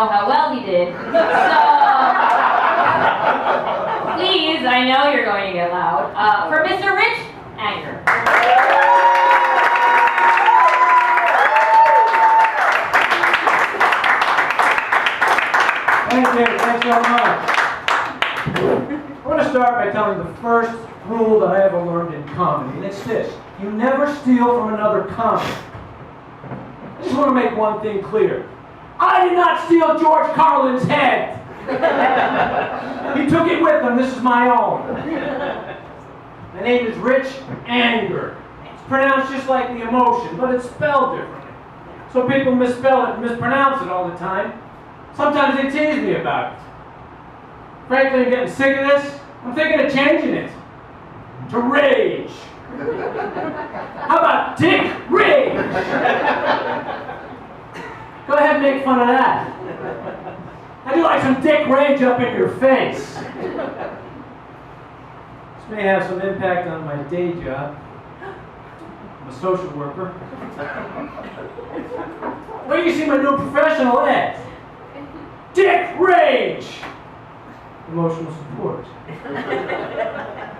know how well he did. So, please, I know you're going to get loud, for Mr. Rich Angehr. Thank you. Thanks so much. I want to start by telling the first rule that I ever learned in comedy, and it's this. You never steal from another comic. I just want to make one thing clear. I did not steal George Carlin's head. He took it with him. This is my own. My name is Rich Angehr. It's pronounced just like the emotion, but it's spelled differently. So people misspell it and mispronounce it all the time. Sometimes they tease me about it. Frankly, I'm getting sick of this. I'm thinking of changing it to Rage. How about Dick Rage? Go ahead and make fun of that. How'd you like some Dick Rage up in your face? This may have some impact on my day job. I'm a social worker. Where do you see my new professional ed? Dick Rage! Emotional support.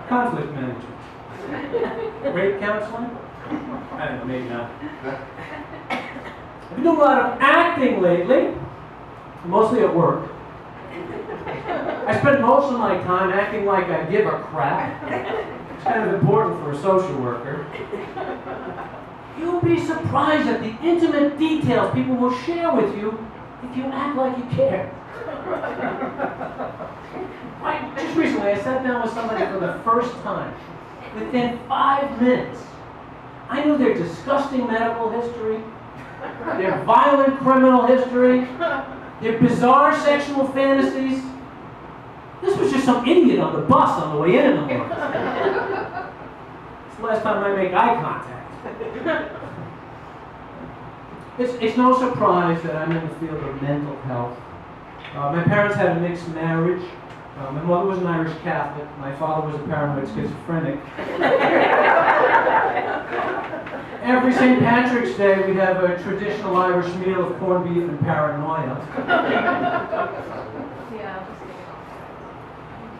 Conflict management. Rape counseling? I don't know, maybe not. I've been doing a lot of acting lately, mostly at work. I spend most of my time acting like I give a crap. It's kind of important for a social worker. You'll be surprised at the intimate details people will share with you if you act like you care. Just recently, I sat down with somebody for the first time. Within 5 minutes, I knew their disgusting medical history, their violent criminal history, their bizarre sexual fantasies. This was just some idiot on the bus on the way in the morning. It's the last time I make eye contact. It's no surprise that I'm in the field of mental health. My parents had a mixed marriage. My mother was an Irish Catholic. My father was a paranoid schizophrenic. Every St. Patrick's Day, we'd have a traditional Irish meal of corned beef and paranoia.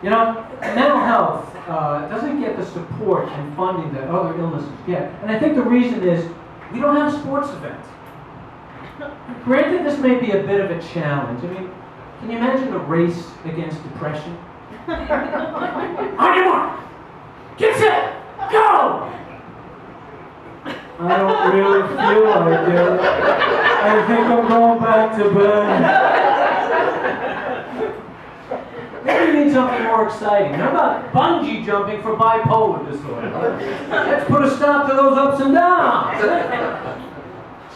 You know, mental health doesn't get the support and funding that other illnesses get. And I think the reason is we don't have a sports event. Granted, this may be a bit of a challenge. I mean, can you imagine a race against depression? On your mark! Get set! Go! I don't really feel like it. I think I'm going back to bed. Maybe you need something more exciting. How about bungee jumping for bipolar disorder? Let's put a stop to those ups and downs.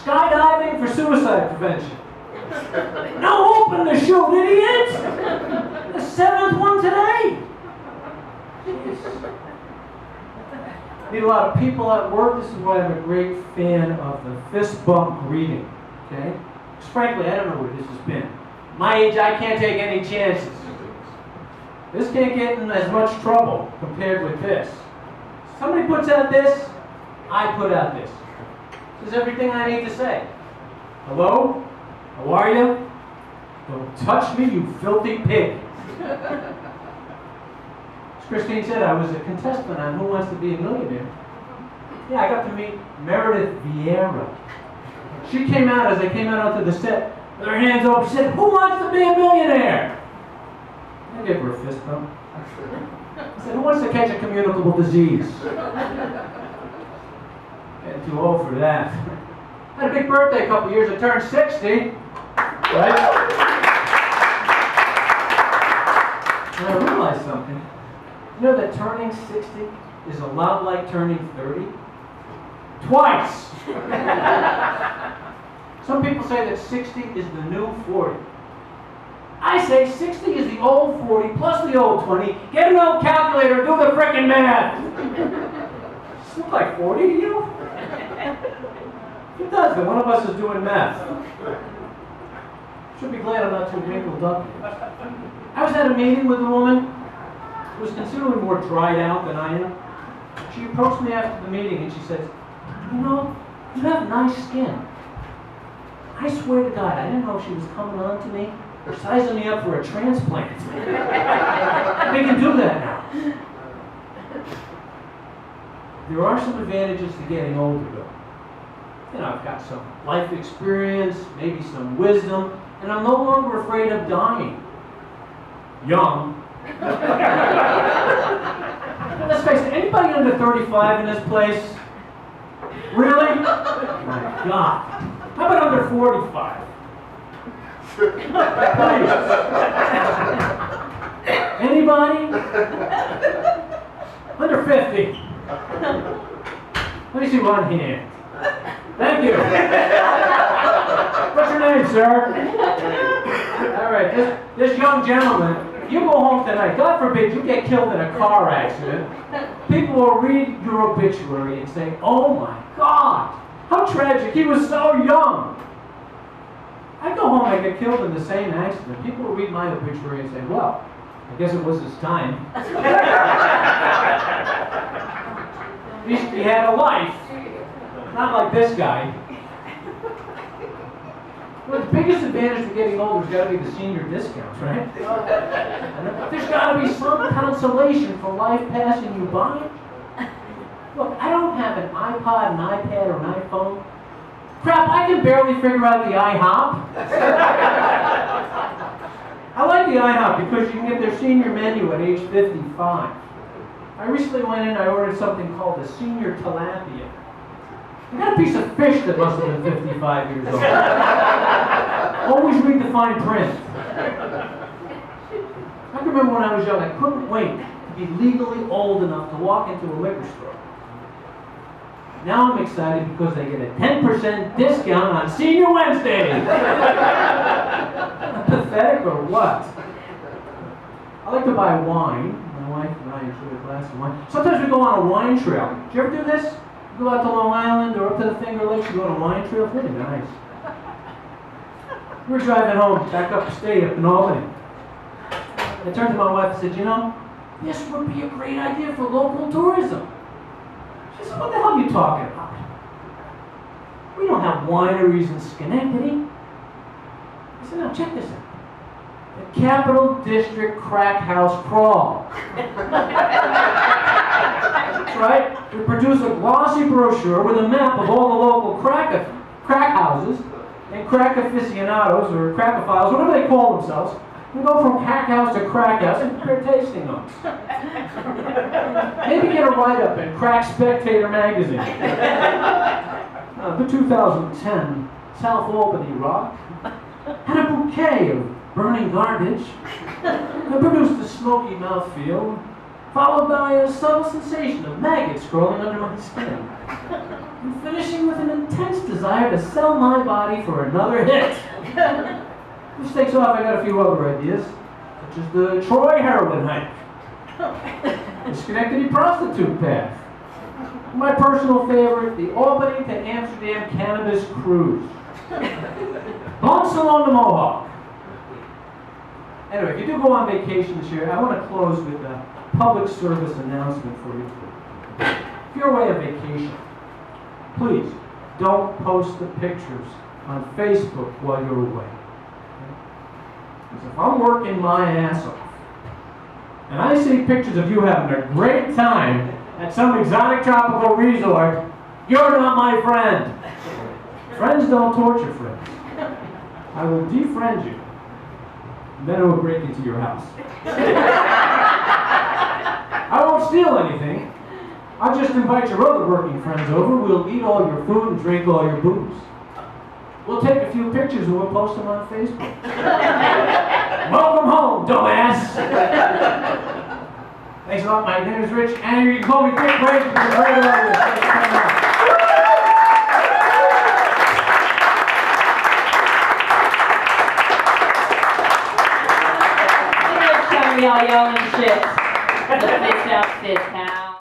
Skydiving for suicide prevention. Now open the chute, idiot! The 7th one today. Jeez. Need a lot of people at work. This is why I'm a great fan of the fist bump greeting. Okay? Because frankly, I don't know where this has been. My age, I can't take any chances. This can't get in as much trouble compared with this. Somebody puts out this, I put out this. This is everything I need to say. Hello? How are you? Don't touch me, you filthy pig. As Christine said, I was a contestant on Who Wants to Be a Millionaire. Yeah, I got to meet Meredith Vieira. She came out, as I came out onto the set, with her hands open, she said, "Who wants to be a millionaire?" I gave her a fist bump. I said, "Who wants to catch a communicable disease?" Getting too old for that. I had a big birthday a couple years. I turned 60. Right? And I realized something. You know that turning 60 is a lot like turning 30? Twice! Some people say that 60 is the new 40. I say 60 is the old 40 plus the old 20. Get an old calculator and do the frickin' math! Does it look like 40 to you? It does, but one of us is doing math. Should be glad I'm not too wrinkled up. I was at a meeting with a woman who was considerably more dried out than I am. She approached me after the meeting and she said, "You know, you have nice skin." I swear to God, I didn't know if she was coming on to me or sizing me up for a transplant. They can do that now. There are some advantages to getting older, though. You know, I've got some life experience, maybe some wisdom, and I'm no longer afraid of dying. Young. Let's face it, anybody under 35 in this place? Really? My God. How about under 45? Please. Anybody? Under 50? Let me see one hand. Thank you. What's your name, sir? All right, this young gentleman, you go home tonight. God forbid you get killed in a car accident. People will read your obituary and say, oh my God, how tragic. He was so young. I go home, I get killed in the same accident. People will read my obituary and say, well, I guess it was his time. At least he had a life. Not like this guy. Well, the biggest advantage to getting older has got to be the senior discounts, right? There's got to be some consolation for life passing you by. Look, I don't have an iPod, an iPad, or an iPhone. Crap, I can barely figure out the IHOP. I like the IHOP because you can get their senior menu at age 55. I recently went in, I ordered something called a senior tilapia. I got a piece of fish that must have been 55 years old. Always read the fine print. I can remember when I was young, I couldn't wait to be legally old enough to walk into a liquor store. Now I'm excited because I get a 10% discount on Senior Wednesday. Pathetic or what? I like to buy wine. My wife and I enjoy a glass of wine. Sometimes we go on a wine trail. Did you ever do this? You go out to Long Island or up to the Finger Lakes, you go on a wine trail. Pretty nice. We were driving home, back upstate up in Albany. I turned to my wife and said, you know, this would be a great idea for local tourism. She said, what the hell are you talking about? We don't have wineries in Schenectady. I said, now check this out. The Capital District Crack House Crawl. That's right. We produce a glossy brochure with a map of all the local crack houses and crack aficionados or crackophiles, whatever they call themselves. We go from crack house to crack house and prepare tasting notes. Maybe get a write-up in Crack Spectator magazine. The 2010 South Albany Rock had a bouquet of burning garbage that produced a smoky mouthfeel, followed by a subtle sensation of maggots crawling under my skin, and finishing with an intense desire to sell my body for another hit. Which takes off, I got a few other ideas, such as the Troy heroin hike, the Schenectady prostitute path, my personal favorite, the Albany to Amsterdam cannabis cruise. Blunts along the Mohawk. Anyway, if you do go on vacation this year, I want to close with a public service announcement for you. If you're away on vacation, please don't post the pictures on Facebook while you're away. Because if I'm working my ass off, and I see pictures of you having a great time at some exotic tropical resort, you're not my friend. Friends don't torture friends. I will defriend you. Then I will break into your house. I won't steal anything. I'll just invite your other working friends over. We'll eat all your food and drink all your booze. We'll take a few pictures and we'll post them on Facebook. Welcome home, dumbass! Thanks a lot. My name is Rich Angehr. You can call me Dick Brady for the great audience. Thanks for coming out. Y'all yelling